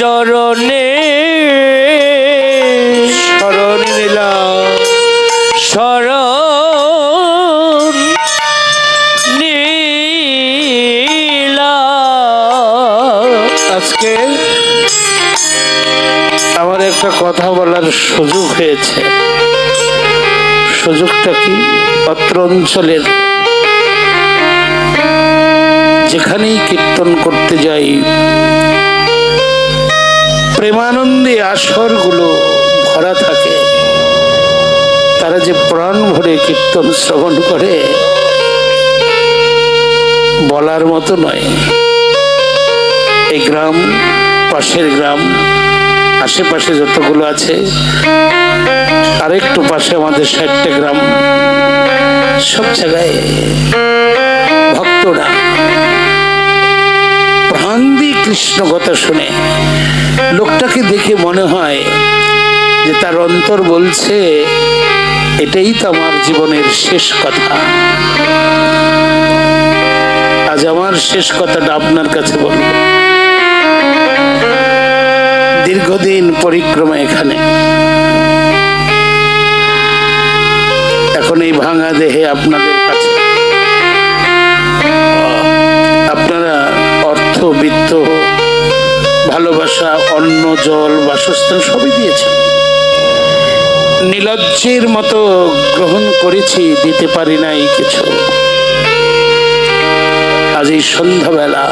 চরণে শরণ নিলাম, শরণ নিলাম। আজকে আমার একটা কথা বলার সুযোগ হয়েছে। সুযোগটা কি? অত্র অঞ্চলের যেখানেই কীর্তন করতে যাই, প্রেমানন্দে আসরগুলো ভরা থাকে। তারা যে প্রাণ ভরে কীর্তন শ্রবণ করে বলার মতো নয়। এই গ্রাম, পাশের গ্রাম, আশেপাশে যতগুলো আছে, আরেকটু পাশে আমাদের 60টা গ্রাম, সব জায়গায় ভক্তরা প্রাণ দিয়ে কৃষ্ণ কথা শুনে। লোকটাকে দেখে মনে হয় যে তার অন্তর বলছে এটাই তো আমার জীবনের শেষ কথা। আজ আমার শেষ কথাটা আপনার কাছে বলব। দীর্ঘদিন পরিক্রমা এখানে, এখন এই ভাঙা দেহে আপনাদের কাছে আপনারা অর্থ, বিত্ত, ভালোবাসা, অন্ন, জল, বাসস্থান সবই দিয়েছেন। নির্লজ্জের মতো গ্রহণ করেছি, দিতে পারি নাই কিছু। আজ এই সন্ধ্যাবেলা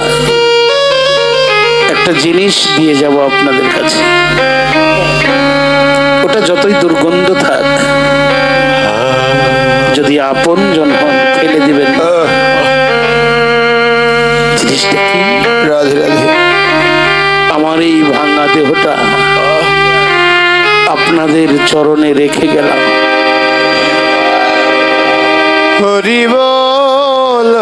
একটা জিনিস দিয়ে যাব আপনাদের কাছে। ওটা যতই দুর্গন্ধ থাক, যদি আপন জন হন ফেলে দিবেন। জিনিসটা কি? রাধে রাধে। আমার এই ভাঙা দেহটা আপনাদের চরণে রেখে গেলাম। হরি বল।